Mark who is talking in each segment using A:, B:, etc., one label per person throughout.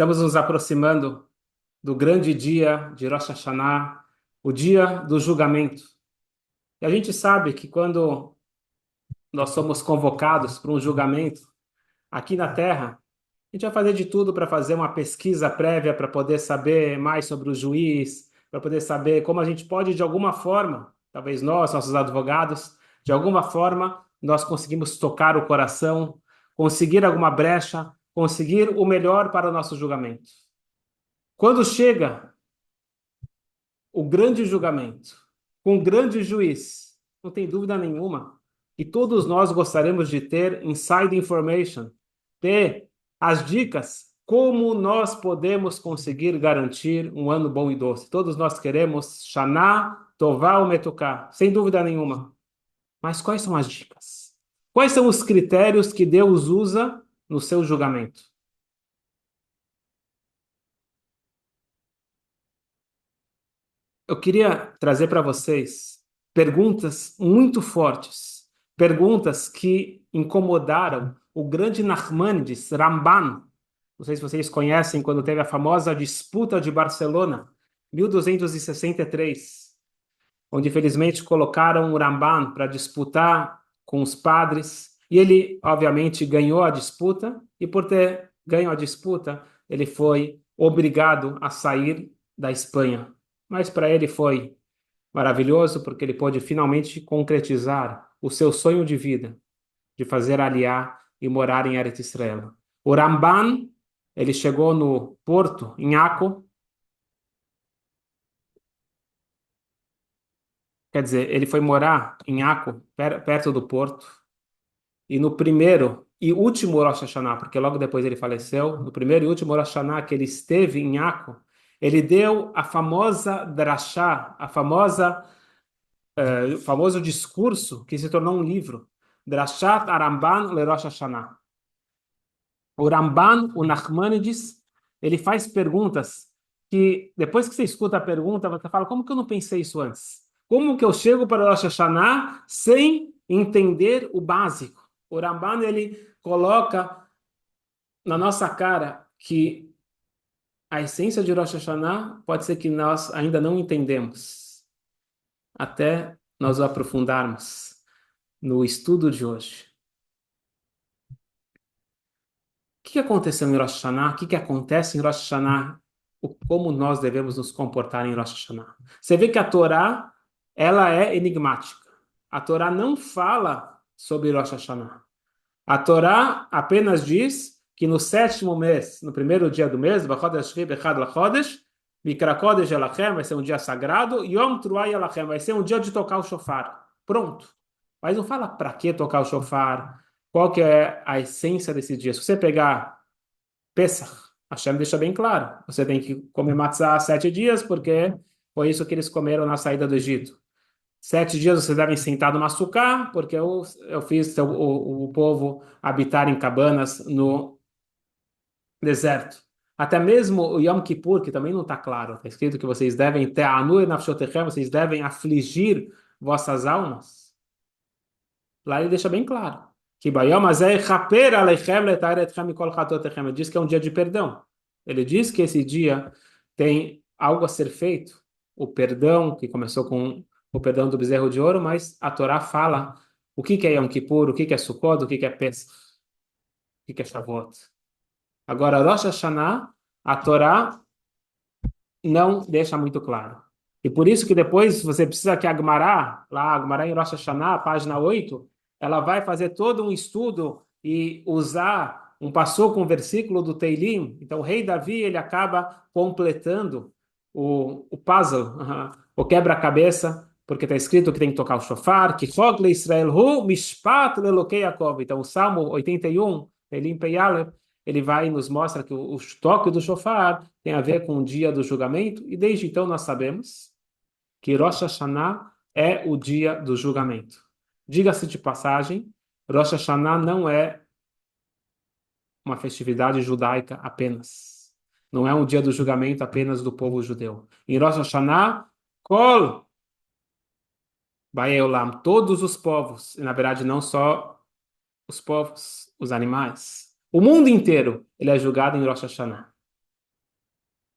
A: Estamos nos aproximando do grande dia de Rosh Hashanah, o dia do julgamento. E a gente sabe que quando nós somos convocados para um julgamento aqui na Terra, a gente vai fazer de tudo para fazer uma pesquisa prévia para poder saber mais sobre o juiz, para poder saber como a gente pode, de alguma forma, talvez nós, nossos advogados, de alguma forma, nós conseguimos tocar o coração, conseguir alguma brecha, conseguir o melhor para o nosso julgamento. Quando chega o grande julgamento, com o grande juiz, não tem dúvida nenhuma, e todos nós gostaríamos de ter inside information, ter as dicas, como nós podemos conseguir garantir um ano bom e doce. Todos nós queremos Shana Tová Umetuká, sem dúvida nenhuma. Mas quais são as dicas? Quais são os critérios que Deus usa no seu julgamento? Eu queria trazer para vocês perguntas muito fortes, perguntas que incomodaram o grande Nachmanides, Ramban. Não sei se vocês conhecem, quando teve a famosa disputa de Barcelona, 1263, onde infelizmente colocaram o Ramban para disputar com os padres, e ele, obviamente, ganhou a disputa, e por ter ganho a disputa, ele foi obrigado a sair da Espanha. Mas para ele foi maravilhoso, porque ele pôde finalmente concretizar o seu sonho de vida, de fazer aliá e morar em Eretz Israel. O Ramban, ele chegou no porto, em Aco, quer dizer, ele foi morar em Aco, perto do porto, e no primeiro e último Rosh Hashanah, porque logo depois ele faleceu, no primeiro e último Rosh Hashanah que ele esteve em Aco, ele deu a famosa drashá, o famoso discurso que se tornou um livro, Drashat Aramban le Rosh Hashanah. O Ramban, o Nachmanides, ele faz perguntas que, depois que você escuta a pergunta, você fala, como que eu não pensei isso antes? Como que eu chego para o Rosh Hashanah sem entender o básico? O Ramban, ele coloca na nossa cara que a essência de Rosh Hashanah pode ser que nós ainda não entendemos, até nós o aprofundarmos no estudo de hoje. O que aconteceu em Rosh Hashanah? O que acontece em Rosh Hashanah? Como nós devemos nos comportar em Rosh Hashanah? Você vê que a Torá, ela é enigmática. A Torá não fala sobre Rosh Hashanah. A Torá apenas diz que no sétimo mês, no primeiro dia do mês, B'chodesh Shvi B'chad L'chodesh, Mikra Kodesh Elachem, vai ser um dia sagrado, Yom Truai Elachem, vai ser um dia de tocar o shofar. Pronto. Mas não fala para que tocar o shofar, qual que é a essência desse dia. Se você pegar Pesach, Hashem deixa bem claro, você tem que comer matzah 7 dias, porque foi isso que eles comeram na saída do Egito. 7 dias vocês devem sentar no açúcar, porque eu fiz o povo habitar em cabanas no deserto. Até mesmo o Yom Kippur, que também não está claro, está escrito que vocês devem ter anu e nafshotechem, vocês devem afligir vossas almas. Lá ele deixa bem claro. Que Bayom Hazeh chaper aleichem letaretchem mikol chatotechem. Ele diz que é um dia de perdão. Ele diz que esse dia tem algo a ser feito. O perdão, que começou com o perdão do bezerro de ouro, mas a Torá fala o que é Yom Kippur, o que é Sukkot, o que é Pesach, o que é Shavuot. Agora, Rosh Hashanah, a Torá não deixa muito claro. E por isso que depois você precisa que a Gemara, lá, a Gemara em Rosh Hashanah, página 8, ela vai fazer todo um estudo e usar um passou com um versículo do Teilim. Então, o rei Davi, ele acaba completando o puzzle, o quebra-cabeça, porque está escrito que tem que tocar o shofar, que Chog le Israel hu mishpat lelokei Yaakov. Então, o Salmo 81, Teilim Peyalev, ele vai e nos mostra que o toque do shofar tem a ver com o dia do julgamento, e desde então nós sabemos que Rosh Hashanah é o dia do julgamento. Diga-se de passagem, Rosh Hashanah não é uma festividade judaica apenas. Não é um dia do julgamento apenas do povo judeu. Em Rosh Hashanah, Kol Baei Olam, todos os povos, e na verdade não só os povos, os animais. O mundo inteiro, ele é julgado em Rosh Hashanah.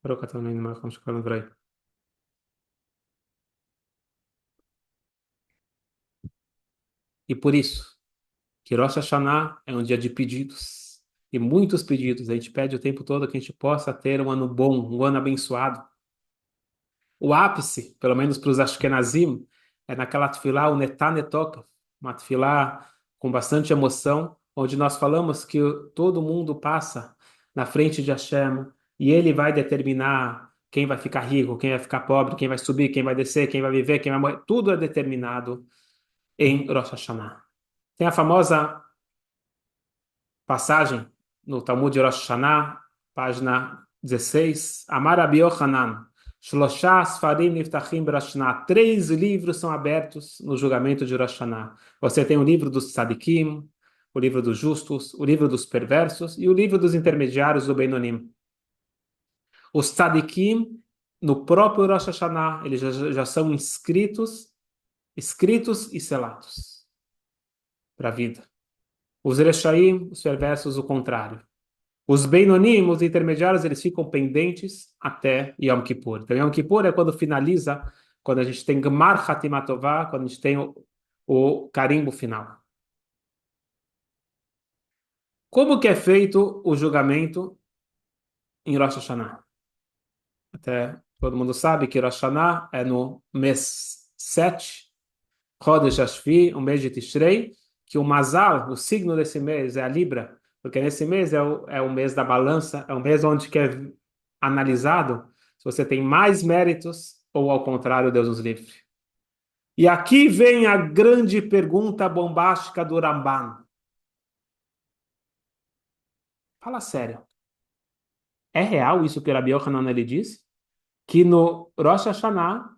A: Baruch atah Eloheinu melech haolam shekolanu brei. E por isso, que Rosh Hashanah é um dia de pedidos. E muitos pedidos. A gente pede o tempo todo que a gente possa ter um ano bom, um ano abençoado. O ápice, pelo menos para os Ashkenazim, é naquela tefilá, o Netá Netoka, uma tefilá com bastante emoção, onde nós falamos que todo mundo passa na frente de Hashem e ele vai determinar quem vai ficar rico, quem vai ficar pobre, quem vai subir, quem vai descer, quem vai viver, quem vai morrer. Tudo é determinado em Rosh Hashanah. Tem a famosa passagem no Talmud de Rosh Hashanah, página 16, Amar Rabi Yochanan, Shloshá Sfarim Niftachim Berosh Hashanah. Três livros são abertos no julgamento de Rosh Hashanah. Você tem o livro dos tzadikim, o livro dos justos, o livro dos perversos e o livro dos intermediários do Beinonim. Os tzadikim, no próprio Rosh Hashanah, eles já são escritos e selados para a vida. Os Reshaim, os perversos, o contrário. Os Beinonim, os intermediários, eles ficam pendentes até Yom Kippur. Então, Yom Kippur é quando finaliza, quando a gente tem Gmar Hatimat Tová, quando a gente tem o carimbo final. Como que é feito o julgamento em Rosh Hashanah? Até todo mundo sabe que Rosh Hashanah é no mês 7, Chodesh Hashvi, o mês de Tishrei, que o Mazal, o signo desse mês é a Libra, porque nesse mês é o mês da balança, é o mês onde que é analisado se você tem mais méritos ou ao contrário, Deus nos livre. E aqui vem a grande pergunta bombástica do Ramban. Fala sério. É real isso que Rabi Yochanan ele diz? Que no Rosh Hashanah,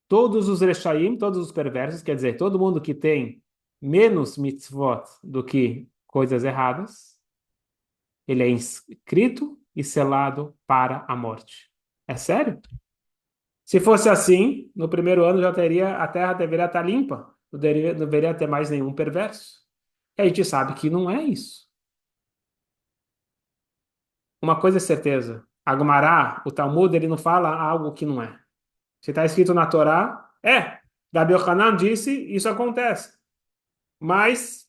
A: todos os Reshaim, todos os perversos, quer dizer, todo mundo que tem menos mitzvot do que coisas erradas, ele é inscrito e selado para a morte. É sério? Se fosse assim, no primeiro ano já teria, a terra deveria estar limpa, não deveria ter mais nenhum perverso. E a gente sabe que não é isso. Uma coisa é certeza, a Gumará, o Talmud, ele não fala algo que não é. Se está escrito na Torá, Rabi Yochanan disse, isso acontece. Mas,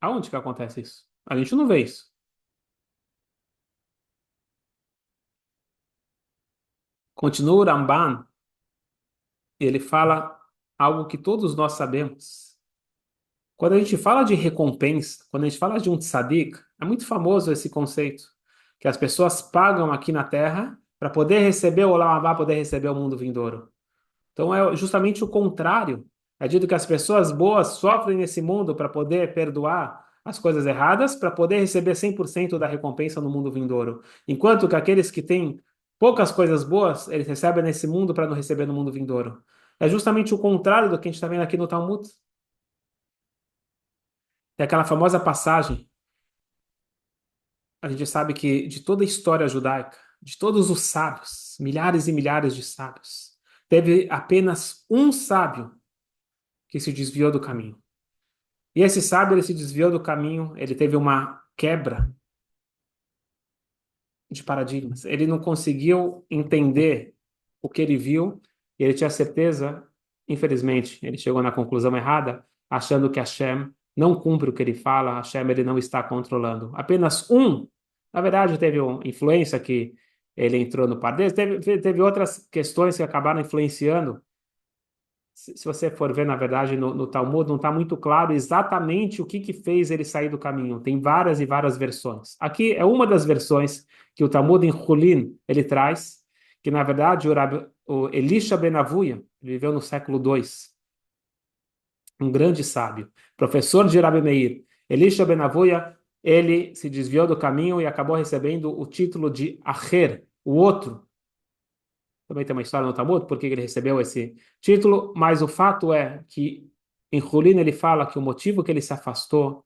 A: aonde que acontece isso? A gente não vê isso. Continua o Ramban, ele fala algo que todos nós sabemos. Quando a gente fala de recompensa, quando a gente fala de um tzadik, é muito famoso esse conceito, que as pessoas pagam aqui na Terra para poder receber o Olam Abá, poder receber o mundo vindouro. Então é justamente o contrário. É dito que as pessoas boas sofrem nesse mundo para poder perdoar as coisas erradas, para poder receber 100% da recompensa no mundo vindouro. Enquanto que aqueles que têm poucas coisas boas, eles recebem nesse mundo para não receber no mundo vindouro. É justamente o contrário do que a gente está vendo aqui no Talmud. Tem aquela famosa passagem, a gente sabe que de toda a história judaica, de todos os sábios, milhares e milhares de sábios, teve apenas um sábio que se desviou do caminho. E esse sábio, ele se desviou do caminho, ele teve uma quebra de paradigmas. Ele não conseguiu entender o que ele viu, e ele tinha certeza, infelizmente, ele chegou na conclusão errada, achando que Hashem não cumpre o que ele fala, Hashem ele não está controlando. Apenas um, na verdade, teve uma influência que ele entrou no par deles, teve outras questões que acabaram influenciando. Se você for ver, na verdade, no Talmud, não está muito claro exatamente o que fez ele sair do caminho. Tem várias e várias versões. Aqui é uma das versões que o Talmud em Hulin ele traz, que na verdade o Elisha ben Avuya viveu no século II, um grande sábio, professor de Rabi Meir. Elisha ben Avuya, ele se desviou do caminho e acabou recebendo o título de Acher, o outro. Também tem uma história no Talmud, por que ele recebeu esse título, mas o fato é que em Hulin ele fala que o motivo que ele se afastou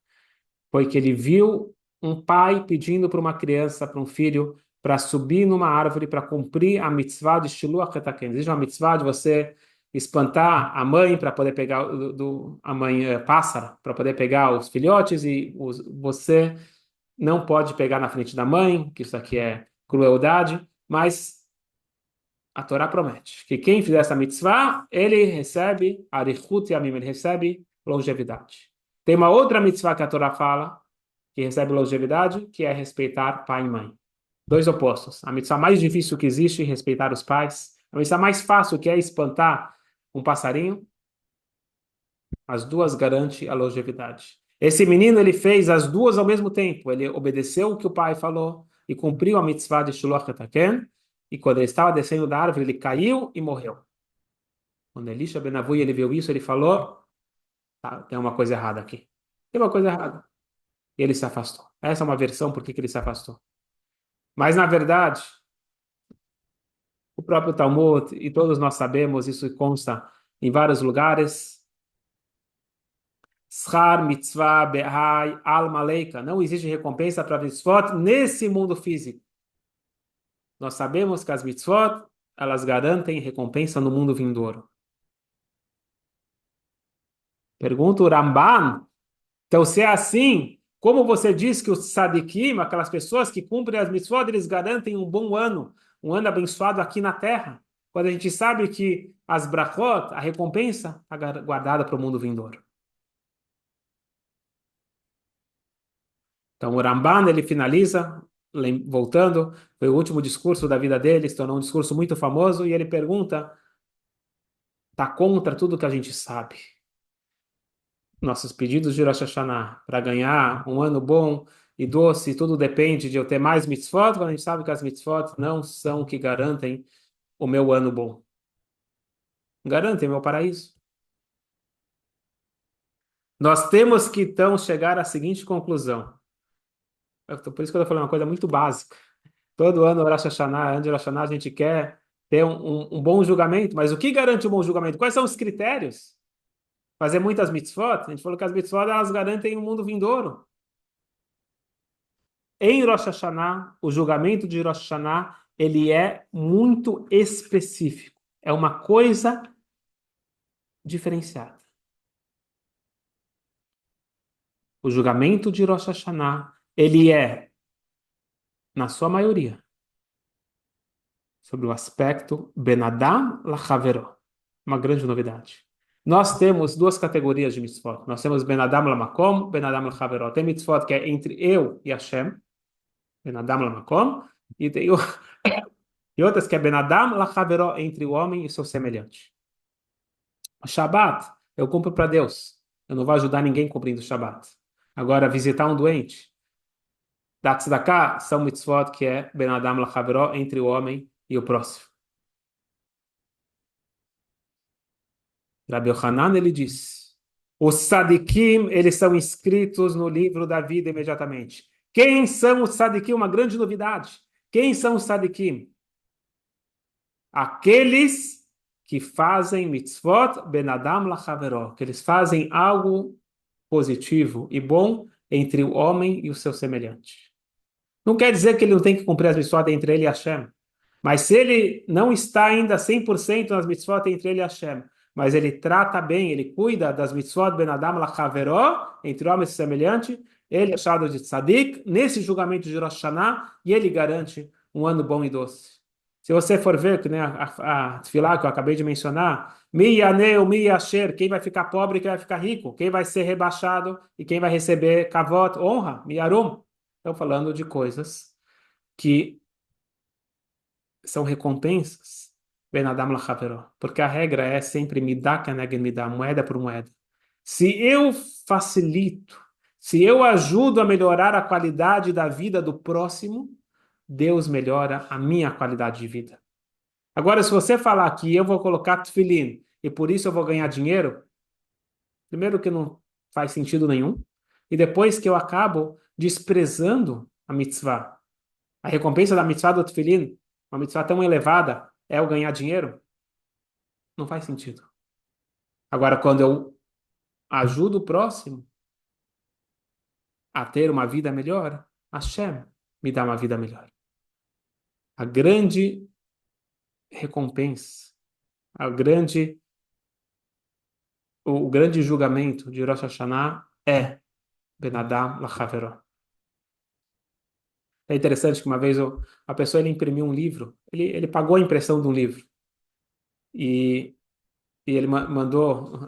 A: foi que ele viu um pai pedindo para uma criança, para um filho, para subir numa árvore para cumprir a mitzvah de Shiluach Etaken. Existe uma mitzvah de você espantar a mãe para poder pegar a mãe pássara, para poder pegar os filhotes e você não pode pegar na frente da mãe, que isso aqui é crueldade, mas a Torá promete que quem fizer essa mitzvah, ele recebe arichut yamim, ele recebe longevidade. Tem uma outra mitzvah que a Torá fala, que recebe longevidade, que é respeitar pai e mãe. Dois opostos. A mitzvah mais difícil que existe é respeitar os pais. A mitzvah mais fácil, que é espantar um passarinho, as duas garante a longevidade. Esse menino, ele fez as duas ao mesmo tempo. Ele obedeceu o que o pai falou e cumpriu a mitzvah de Shiloh Hataken. E quando ele estava descendo da árvore, ele caiu e morreu. Quando Elisha Ben Avui, ele viu isso, ele falou, tá, tem uma coisa errada aqui. Tem uma coisa errada. E ele se afastou. Essa é uma versão por que ele se afastou. Mas, na verdade, o próprio Talmud, e todos nós sabemos, isso consta em vários lugares, Schar mitzvah behai alma leika. Não existe recompensa para mitzvot nesse mundo físico. Nós sabemos que as mitzvot, elas garantem recompensa no mundo vindouro. Pergunta o Ramban. Então, se é assim, como você diz que os tzadikim, aquelas pessoas que cumprem as mitzvot, eles garantem um ano abençoado aqui na terra, quando a gente sabe que as brachot, a recompensa, está guardada para o mundo vindouro. Então, o Ramban, ele finaliza, voltando, foi o último discurso da vida dele, se tornou um discurso muito famoso, e ele pergunta, está contra tudo que a gente sabe. Nossos pedidos de Rosh Hashanah para ganhar um ano bom e doce, tudo depende de eu ter mais mitzvot, quando a gente sabe que as mitzvot não são o que garantem o meu ano bom. Garantem meu paraíso. Nós temos que, então, chegar à seguinte conclusão. Por isso que eu estou falando uma coisa muito básica. Todo ano, Rosh Hashanah, antes de Rosh Hashanah, a gente quer ter um bom julgamento, mas o que garante um bom julgamento? Quais são os critérios? Fazer muitas mitzvot? A gente falou que as mitzvot, elas garantem um mundo vindouro. Em Rosh Hashanah, o julgamento de Rosh Hashanah, ele é muito específico. É uma coisa diferenciada. O julgamento de Rosh Hashanah, ele é, na sua maioria, sobre o aspecto Ben Adam Lachavero. Uma grande novidade. Nós temos duas categorias de mitzvot. Nós temos Ben Adam Lamakom, Ben Adam Lachavero. Tem mitzvot que é entre eu e Hashem, Ben Adam Lamakom, e tem e outras que é Ben Adam Lachavero, entre o homem e seu semelhante. O Shabat, eu cumpro para Deus. Eu não vou ajudar ninguém cumprindo o Shabat. Agora, visitar um doente, dar tzedakah, são mitzvot que é Ben Adam Lachavero, entre o homem e o próximo. Rabbi Yohanan, ele diz, os tzadikim, eles são inscritos no livro da vida imediatamente. Quem são os tzadikim? Uma grande novidade. Quem são os tzadikim? Aqueles que fazem mitzvot ben adam lachavero, que eles fazem algo positivo e bom entre o homem e o seu semelhante. Não quer dizer que ele não tem que cumprir as mitzvot entre ele e Hashem, mas se ele não está ainda 100% nas mitzvot entre ele e Hashem, mas ele trata bem, ele cuida das mitzvot ben adam lachavero, entre o homem e o semelhante, ele é chamado de tzadik, nesse julgamento de Rosh Hashanah, e ele garante um ano bom e doce. Se você for ver, que, né, a tefilá que eu acabei de mencionar, mi yaneu, mi yasher, quem vai ficar pobre e quem vai ficar rico, quem vai ser rebaixado e quem vai receber kavod, honra, mi yarum. Estão falando de coisas que são recompensas, ben adam lachavero, porque a regra é sempre me dá keneged me dá, moeda por moeda. Se eu facilito, se eu ajudo a melhorar a qualidade da vida do próximo, Deus melhora a minha qualidade de vida. Agora, se você falar que eu vou colocar tefilim e por isso eu vou ganhar dinheiro, primeiro que não faz sentido nenhum, e depois que eu acabo desprezando a mitzvah. A recompensa da mitzvah do tefilim, uma mitzvah tão elevada, é o ganhar dinheiro? Não faz sentido. Agora, quando eu ajudo o próximo a ter uma vida melhor, Hashem me dá uma vida melhor. A grande recompensa, a grande o grande julgamento de Rosh Hashanah é Ben Adam Lachavero. É interessante que uma vez a pessoa ele imprimiu um livro, ele pagou a impressão de um livro e, e ele mandou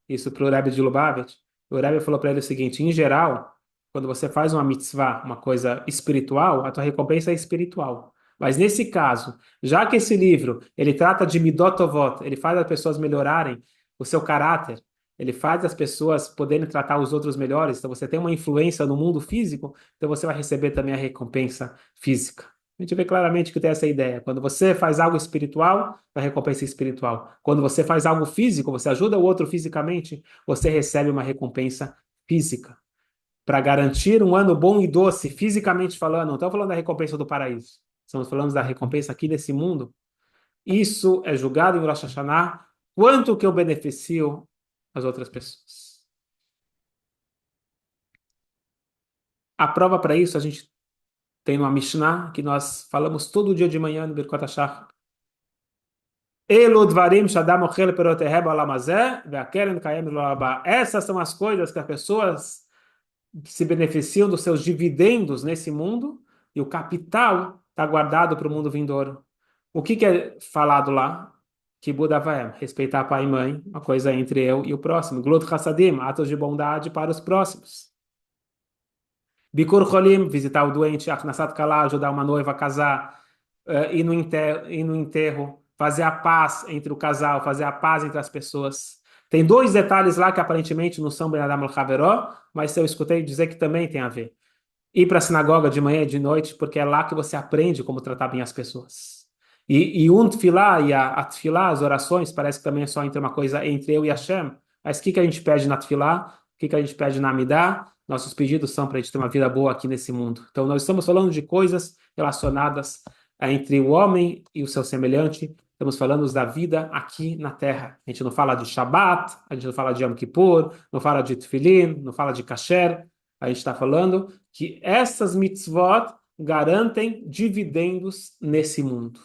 A: isso para o Rebbe de Lubavitch. O Rebbe falou para ele o seguinte: em geral, quando você faz uma mitzvah, uma coisa espiritual, a tua recompensa é espiritual. Mas nesse caso, já que esse livro ele trata de midot tovot, ele faz as pessoas melhorarem o seu caráter, ele faz as pessoas poderem tratar os outros melhores, então você tem uma influência no mundo físico, então você vai receber também a recompensa física. A gente vê claramente que tem essa ideia. Quando você faz algo espiritual, a recompensa é espiritual. Quando você faz algo físico, você ajuda o outro fisicamente, você recebe uma recompensa física. Para garantir um ano bom e doce, fisicamente falando, não estamos falando da recompensa do paraíso. Estamos falando da recompensa aqui desse mundo. Isso é julgado em Rosh Hashanah. Quanto que eu beneficio as outras pessoas? A prova para isso a gente tem uma Mishnah que nós falamos todo dia de manhã no Birkot HaShachar. Essas são as coisas que as pessoas se beneficiam dos seus dividendos nesse mundo e o capital está guardado para o mundo vindouro. O que que é falado lá? Que Buda vai respeitar pai e mãe, uma coisa entre eu e o próximo. Glut Hassadim, atos de bondade para os próximos. Bikur Cholim, visitar o doente, Achnasat Kala, ajudar uma noiva a casar, ir no enterro, fazer a paz entre o casal, fazer a paz entre as pessoas. Tem dois detalhes lá que aparentemente não são Ben Adam al mas eu escutei dizer que também tem a ver. Ir para a sinagoga de manhã e de noite, porque é lá que você aprende como tratar bem as pessoas. E um tefilá e a tefilá, as orações, parece que também é só entre uma coisa entre eu e Hashem. Mas o que que a gente pede na tefilá? O que que a gente pede na Amidá? Nossos pedidos são para a gente ter uma vida boa aqui nesse mundo. Então, nós estamos falando de coisas relacionadas entre o homem e o seu semelhante. Estamos falando da vida aqui na Terra. A gente não fala de Shabat, a gente não fala de Yom Kippur, não fala de Tefilin, não fala de Kasher. A gente está falando que essas mitzvot garantem dividendos nesse mundo.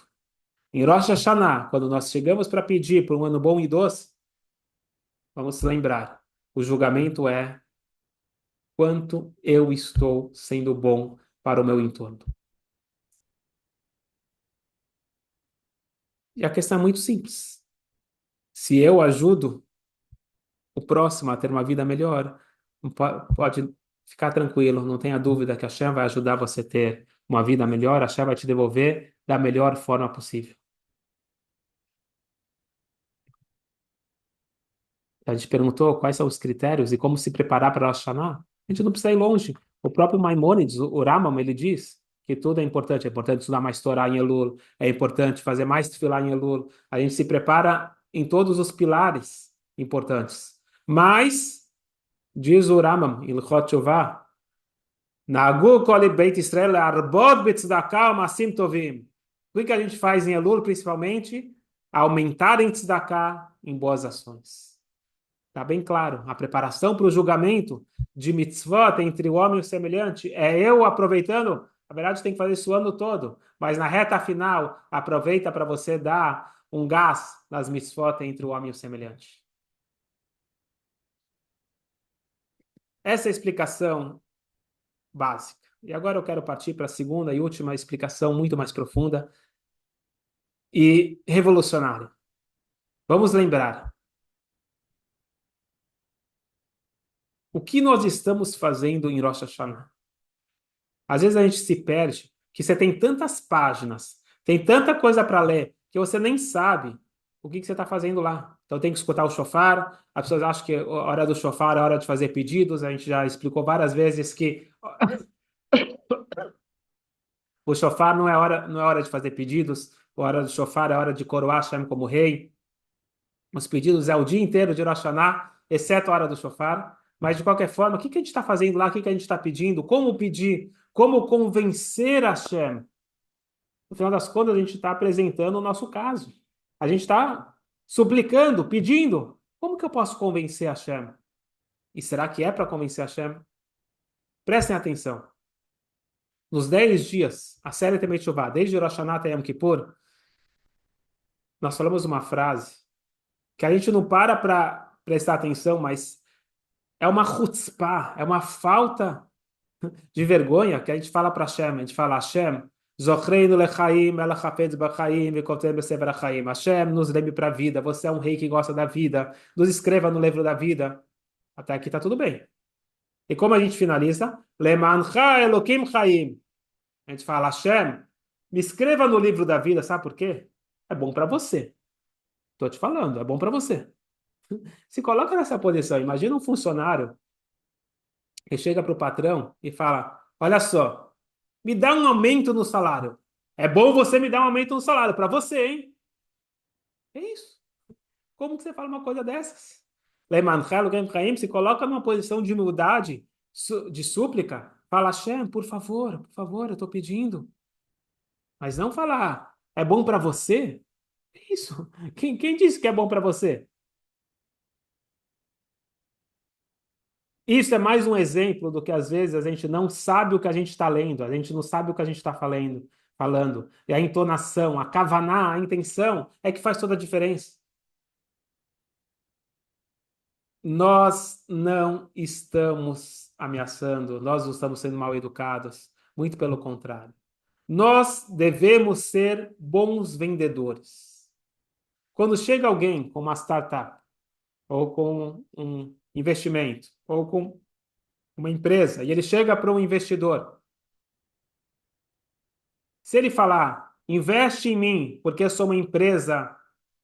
A: Em Rosh Hashanah, quando nós chegamos para pedir por um ano bom e doce, vamos lembrar, o julgamento é quanto eu estou sendo bom para o meu entorno. E a questão é muito simples. Se eu ajudo o próximo a ter uma vida melhor, pode ficar tranquilo, não tenha dúvida que a Hashem vai ajudar você a ter uma vida melhor, a Hashem vai te devolver da melhor forma possível. A gente perguntou quais são os critérios e como se preparar para Rosh Hashanah. A gente não precisa ir longe. O próprio Maimônides, o Rambam, ele diz que tudo é importante. É importante estudar mais Torá em Elul, é importante fazer mais Tefilá em Elul. A gente se prepara em todos os pilares importantes. Mas, diz o Rambam, Ilchot Shuvah, Nagu kol beit Israel arbod betzedaká u'masim tovim. O que a gente faz em Elul, principalmente? Aumentar em tzedakah, em boas ações. Está bem claro. A preparação para o julgamento de mitzvot entre o homem e o semelhante é eu aproveitando. Na verdade, tem que fazer isso o ano todo. Mas na reta final, aproveita para você dar um gás nas mitzvot entre o homem e o semelhante. Essa é a explicação básica. E agora eu quero partir para a segunda e última explicação, muito mais profunda e revolucionária. Vamos lembrar. O que nós estamos fazendo em Rosh Hashanah? Às vezes a gente se perde, que você tem tantas páginas, tem tanta coisa para ler, que você nem sabe o que você está fazendo lá. Então tem que escutar o shofar. As pessoas acham que a hora do shofar é a hora de fazer pedidos. A gente já explicou várias vezes que o shofar não é hora de fazer pedidos. A hora do shofar é a hora de coroar Hashem como rei. Os pedidos é o dia inteiro de Rosh Hashanah, exceto a hora do shofar. Mas, de qualquer forma, o que que a gente está fazendo lá? O que que a gente está pedindo? Como pedir? Como convencer Hashem? No final das contas, a gente está apresentando o nosso caso. A gente está suplicando, pedindo. Como que eu posso convencer Hashem? E será que é para convencer Hashem? Prestem atenção. Nos 10 dias, a série Temet Shuvah, desde Rosh Hashanah até Yom Kippur, nós falamos uma frase que a gente não para prestar atenção, mas é uma chutzpah, é uma falta de vergonha, que a gente fala para Hashem, a gente fala, Hashem, Zochreinu lechaim, melech hafetz bachaim, v'kotem b'sefer hachaim. Hashem, nos lembre para a vida, você é um rei que gosta da vida, nos escreva no livro da vida. Até aqui está tudo bem. E como a gente finaliza? Lemancha Elokim Chaim. A gente fala, Hashem, me escreva no livro da vida, sabe por quê? É bom para você. Estou te falando, é bom para você. Se coloca nessa posição, imagina um funcionário que chega para o patrão e fala, olha só, me dá um aumento no salário. É bom você me dar um aumento no salário, para você, hein? É isso. Como que você fala uma coisa dessas? Lemancha Elokim Chaim se coloca numa posição de humildade, de súplica, fala, Hashem, por favor, eu estou pedindo. Mas não falar, é bom para você? É isso. Quem disse que é bom para você? Isso é mais um exemplo do que às vezes a gente não sabe o que a gente está lendo, a gente não sabe o que a gente está falando. E a entonação, a kavaná, a intenção é que faz toda a diferença. Nós não estamos ameaçando, nós não estamos sendo mal educados, muito pelo contrário. Nós devemos ser bons vendedores. Quando chega alguém com uma startup, ou com um investimento, ou com uma empresa, e ele chega para um investidor, se ele falar, investe em mim, porque eu sou uma empresa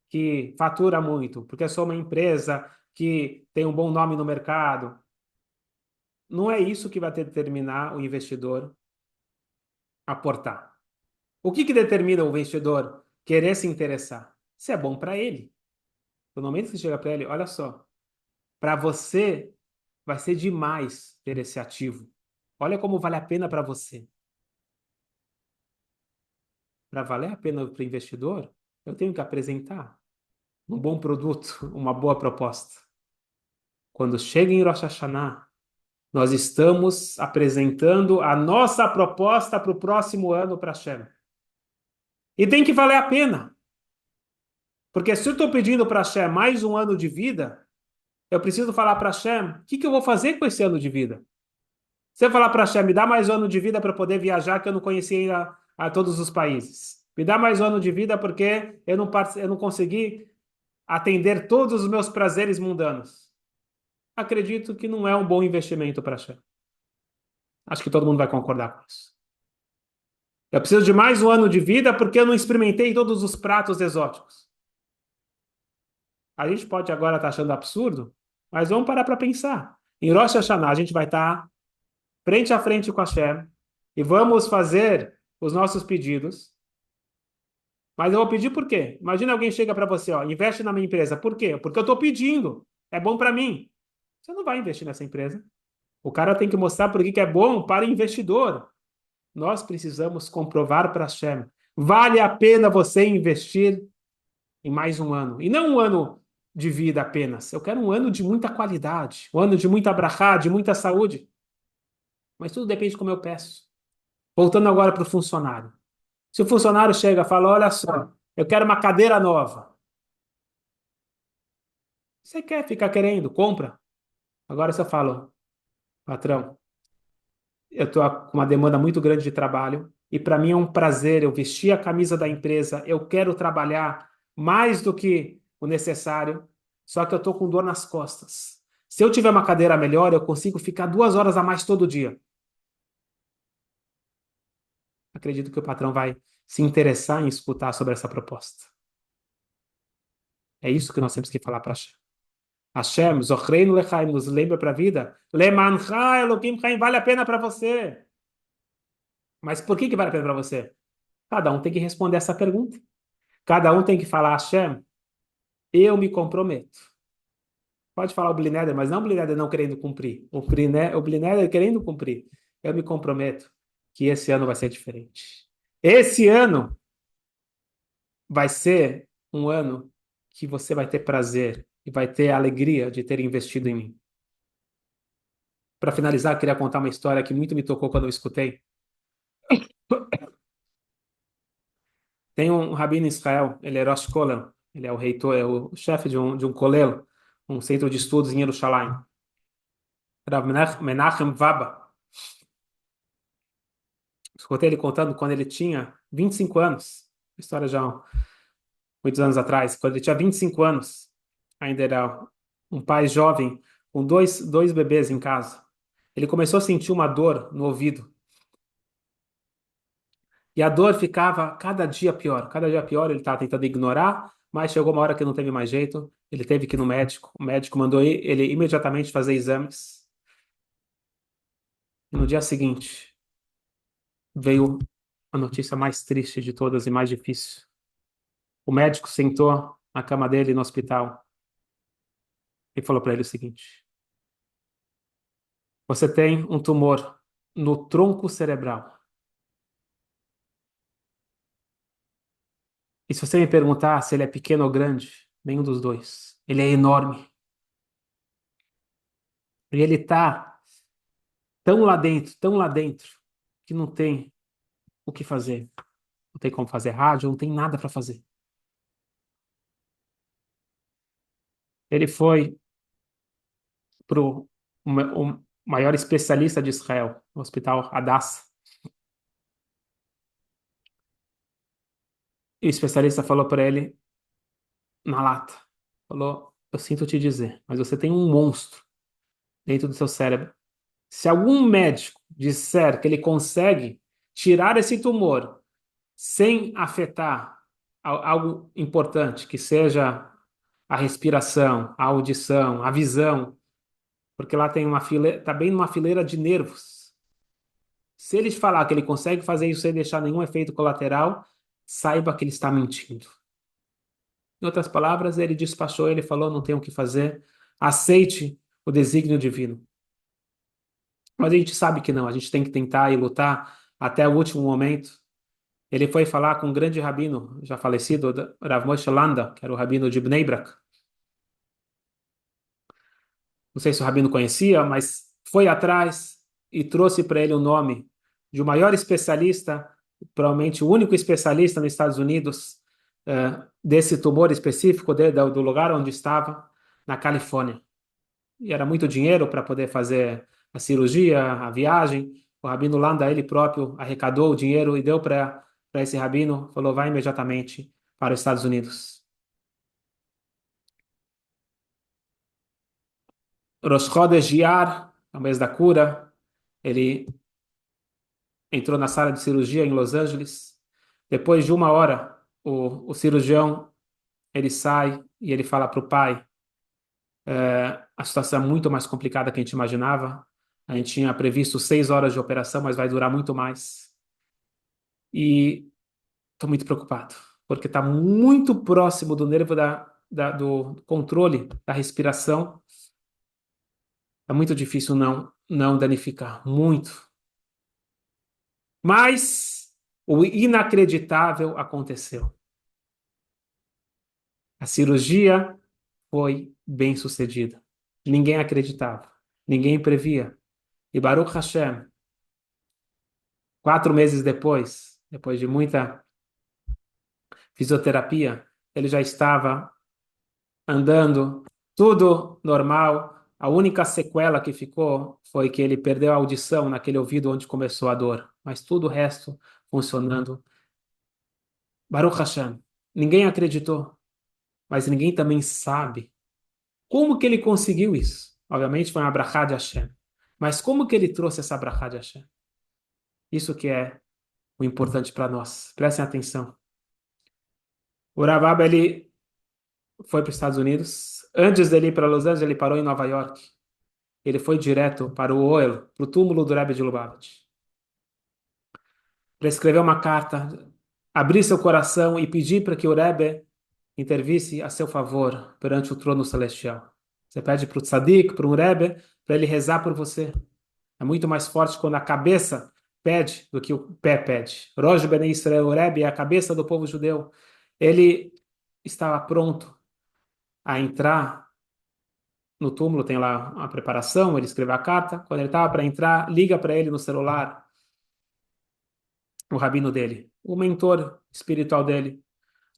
A: que fatura muito, porque eu sou uma empresa que tem um bom nome no mercado, não é isso que vai determinar o investidor aportar. O que determina o investidor querer se interessar? Se é bom para ele. No momento que você chega para ele, olha só, para você vai ser demais ter esse ativo. Olha como vale a pena para você. Para valer a pena para o investidor, eu tenho que apresentar um bom produto, uma boa proposta. Quando chega em Rosh Hashanah, nós estamos apresentando a nossa proposta para o próximo ano para Hashem. E tem que valer a pena. Porque se eu estou pedindo para Hashem mais um ano de vida, eu preciso falar para Hashem, o que eu vou fazer com esse ano de vida? Se eu falar para Hashem, me dá mais um ano de vida para poder viajar, que eu não conheci ainda a todos os países. Me dá mais um ano de vida porque eu não consegui atender todos os meus prazeres mundanos. Acredito que não é um bom investimento para Hashem. Acho que todo mundo vai concordar com isso. Eu preciso de mais um ano de vida porque eu não experimentei todos os pratos exóticos. A gente pode agora estar achando absurdo, mas vamos parar para pensar. Em Rosh Hashanah, a gente vai estar frente a frente com a Hashem e vamos fazer os nossos pedidos. Mas eu vou pedir por quê? Imagina alguém chega para você, ó, investe na minha empresa. Por quê? Porque eu estou pedindo. É bom para mim. Você não vai investir nessa empresa. O cara tem que mostrar por que é bom para investidor. Nós precisamos comprovar para a Hashem. Vale a pena você investir em mais um ano. E não um ano de vida apenas. Eu quero um ano de muita qualidade. Um ano de muita brachá, de muita saúde. Mas tudo depende de como eu peço. Voltando agora para o funcionário. Se o funcionário chega e fala, olha só, eu quero uma cadeira nova. Você quer ficar querendo? Compra. Agora você fala, patrão, eu estou com uma demanda muito grande de trabalho e para mim é um prazer eu vestir a camisa da empresa, eu quero trabalhar mais do que o necessário, só que eu estou com dor nas costas. Se eu tiver uma cadeira melhor, eu consigo ficar 2 horas a mais todo dia. Acredito que o patrão vai se interessar em escutar sobre essa proposta. É isso que nós temos que falar para Hashem. Hashem, Zochreinu Lechaim, nos lembra para a vida. Lemancha Elokim Chaim, vale a pena para você. Mas por que vale a pena para você? Cada um tem que responder essa pergunta. Cada um tem que falar, Hashem, eu me comprometo. Pode falar o Blineder, mas não o Blineder não querendo cumprir. O Blineder querendo cumprir. Eu me comprometo que esse ano vai ser diferente. Esse ano vai ser um ano que você vai ter prazer e vai ter a alegria de ter investido em mim. Para finalizar, eu queria contar uma história que muito me tocou quando eu escutei. Tem um rabino em Israel, ele é Rosh Kollel, ele é o reitor, é o chefe de um kolel, um centro de estudos em Jerusalém. Rav Menachem Waba. Escutei ele contando quando ele tinha 25 anos. História já há muitos anos atrás. Quando ele tinha 25 anos, ainda era um pai jovem com dois bebês em casa. Ele começou a sentir uma dor no ouvido. E a dor ficava cada dia pior. Cada dia pior, ele estava tentando ignorar, mas chegou uma hora que não teve mais jeito. Ele teve que ir no médico. O médico mandou ele imediatamente fazer exames. E no dia seguinte, veio a notícia mais triste de todas e mais difícil. O médico sentou na cama dele no hospital e falou para ele o seguinte: você tem um tumor no tronco cerebral. E se você me perguntar se ele é pequeno ou grande, nenhum dos dois. Ele é enorme. E ele está tão lá dentro, que não tem o que fazer. Não tem como fazer rádio, não tem nada para fazer. Ele foi para o maior especialista de Israel, no Hospital Hadassah. E o especialista falou para ele na lata. Falou, eu sinto te dizer, mas você tem um monstro dentro do seu cérebro. Se algum médico disser que ele consegue tirar esse tumor sem afetar algo importante, que seja a respiração, a audição, a visão, porque lá tem uma fileira, tá bem numa fileira de nervos. Se ele falar que ele consegue fazer isso sem deixar nenhum efeito colateral, saiba que ele está mentindo. Em outras palavras, ele despachou, ele falou, não tem o que fazer, aceite o desígnio divino. Mas a gente sabe que não, a gente tem que tentar e lutar até o último momento. Ele foi falar com um grande rabino, já falecido, Rav Moshe Landa, que era o rabino de Bnei Brak. Não sei se o rabino conhecia, mas foi atrás e trouxe para ele o nome de o maior especialista, provavelmente o único especialista nos Estados Unidos, desse tumor específico, do lugar onde estava, na Califórnia. E era muito dinheiro para poder fazer a cirurgia, a viagem. O rabino Landa, ele próprio, arrecadou o dinheiro e deu para esse rabino, falou, vai imediatamente para os Estados Unidos. Rosh Chodesh Iyar, é o mês da cura, ele entrou na sala de cirurgia em Los Angeles. Depois de uma hora, o cirurgião, ele sai e ele fala para o pai, a situação é muito mais complicada que a gente imaginava. A gente tinha previsto 6 horas de operação, mas vai durar muito mais. E estou muito preocupado, porque está muito próximo do nervo do controle da respiração. É muito difícil não danificar, muito. Mas o inacreditável aconteceu. A cirurgia foi bem sucedida. Ninguém acreditava, ninguém previa. E Baruch Hashem, 4 meses depois de muita fisioterapia, ele já estava andando, tudo normal. A única sequela que ficou foi que ele perdeu a audição naquele ouvido onde começou a dor, mas tudo o resto funcionando. Baruch Hashem. Ninguém acreditou, mas ninguém também sabe como que ele conseguiu isso. Obviamente foi uma brachá de Hashem. Mas como que ele trouxe essa brachá de Hashem? Isso que é o importante para nós. Prestem atenção. O Rav ele foi para os Estados Unidos. Antes dele ir para Los Angeles, ele parou em Nova York. Ele foi direto para o Ohel, para o túmulo do Rebbe de Lubavitch, para escrever uma carta, abrir seu coração e pedir para que o Rebbe intervisse a seu favor perante o trono celestial. Você pede para o tzadik, para um Rebbe, para ele rezar por você. É muito mais forte quando a cabeça pede do que o pé pede. Rosh Bnei Israel, o Rebbe, é a cabeça do povo judeu. Ele estava pronto a entrar no túmulo, tem lá a preparação, ele escreveu a carta. Quando ele estava para entrar, liga para ele no celular o rabino dele, o mentor espiritual dele,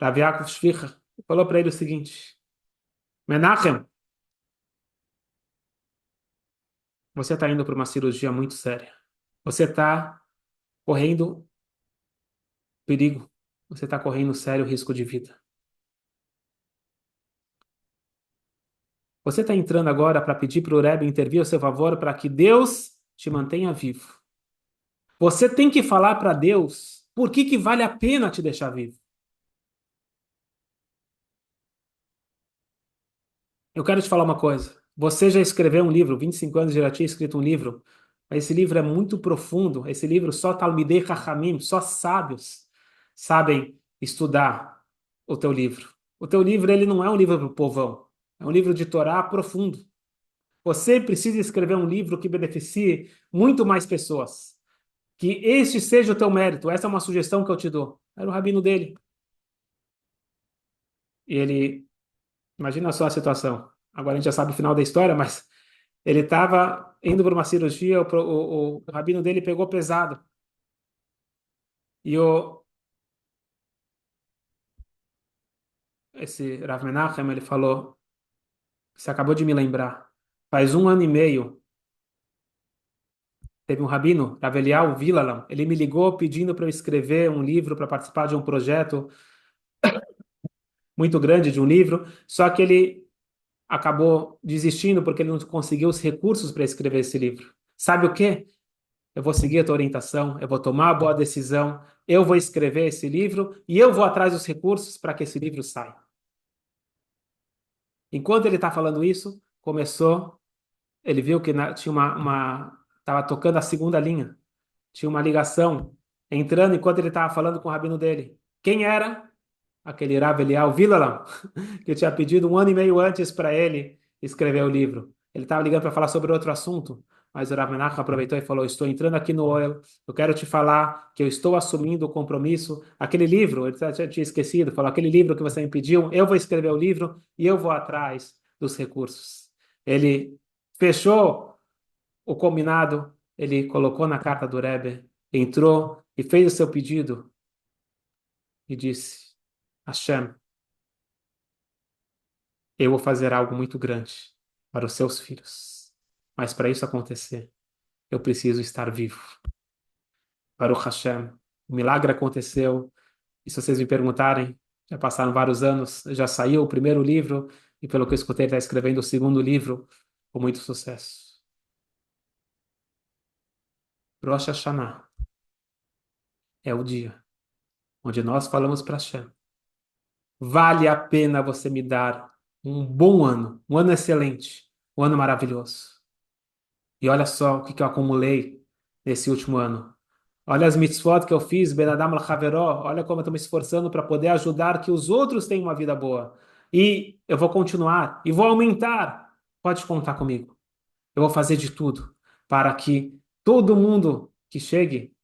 A: Rav Yaakov Shvicher, falou para ele o seguinte: Menachem, você está indo para uma cirurgia muito séria. Você está correndo perigo. Você está correndo sério risco de vida. Você está entrando agora para pedir para o Rebbe intervir a seu favor para que Deus te mantenha vivo. Você tem que falar para Deus por que que vale a pena te deixar vivo. Eu quero te falar uma coisa. Você já escreveu um livro, 25 anos já tinha escrito um livro. Esse livro é muito profundo. Esse livro só Talmidei Chachamim, só sábios sabem estudar o teu livro. O teu livro ele não é um livro para o povão. É um livro de Torá profundo. Você precisa escrever um livro que beneficie muito mais pessoas. Que este seja o teu mérito. Essa é uma sugestão que eu te dou. Era o rabino dele. E ele, imagina só a situação. Agora a gente já sabe o final da história, mas ele estava indo para uma cirurgia, o rabino dele pegou pesado. E esse Rav Menachem, ele falou, você acabou de me lembrar, faz 1 ano e meio, teve um rabino, Rav Eliyahu Vilalam, ele me ligou pedindo para eu escrever um livro, para participar de um projeto muito grande de um livro, só que ele acabou desistindo porque ele não conseguiu os recursos para escrever esse livro. Sabe o quê? Eu vou seguir a tua orientação, eu vou tomar a boa decisão, eu vou escrever esse livro e eu vou atrás dos recursos para que esse livro saia. Enquanto ele está falando isso, começou, ele viu que tinha estava tocando a segunda linha, tinha uma ligação entrando enquanto ele estava falando com o rabino dele. Quem era? Aquele Rav Eliyahu Vilalam, que eu tinha pedido 1 ano e meio antes para ele escrever o livro. Ele estava ligando para falar sobre outro assunto, mas o Rav Menachem aproveitou e falou: estou entrando aqui no Oel, eu quero te falar que eu estou assumindo o compromisso. Aquele livro, ele já tinha esquecido, falou: aquele livro que você me pediu, eu vou escrever o livro e eu vou atrás dos recursos. Ele fechou o combinado, ele colocou na carta do Rebbe, entrou e fez o seu pedido e disse: Hashem, eu vou fazer algo muito grande para os seus filhos. Mas para isso acontecer, eu preciso estar vivo. Baruch Hashem, o milagre aconteceu. E se vocês me perguntarem, já passaram vários anos, já saiu o primeiro livro, e pelo que eu escutei, ele está escrevendo o segundo livro com muito sucesso. Rosh Hashanah é o dia onde nós falamos para Hashem: vale a pena você me dar um bom ano, um ano excelente, um ano maravilhoso. E olha só o que eu acumulei nesse último ano. Olha as mitzvot que eu fiz, Ben Adam L'Chaveró. Olha como eu estou me esforçando para poder ajudar que os outros tenham uma vida boa. E eu vou continuar e vou aumentar. Pode contar comigo. Eu vou fazer de tudo para que todo mundo que chegue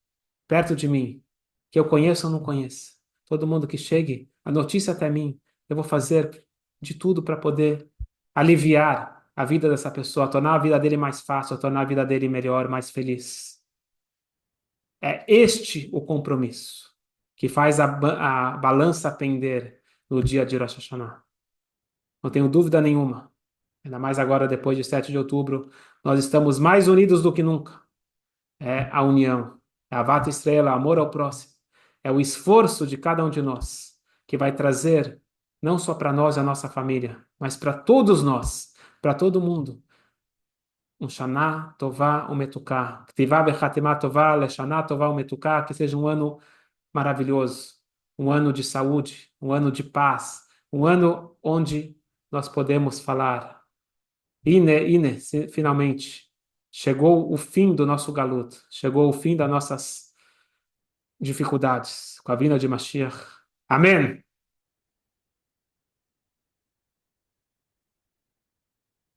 A: perto de mim, que eu conheça ou não conheça, todo mundo que chegue, a notícia até mim, eu vou fazer de tudo para poder aliviar a vida dessa pessoa, tornar a vida dele mais fácil, tornar a vida dele melhor, mais feliz. É este o compromisso que faz a balança pender no dia de Rosh Hashanah. Não tenho dúvida nenhuma. Ainda mais agora, depois de 7 de outubro, nós estamos mais unidos do que nunca. É a união, é a Vata Estrela, amor ao próximo. É o esforço de cada um de nós que vai trazer, não só para nós e a nossa família, mas para todos nós, para todo mundo, um Shana Tová Umetuká. Ktivá Bechatemá Tová Leshana Tová Umetuká, que seja um ano maravilhoso, um ano de saúde, um ano de paz, um ano onde nós podemos falar, Ine, finalmente, chegou o fim do nosso galuto, chegou o fim das nossas dificuldades, com a vinda de Mashiach. Amém!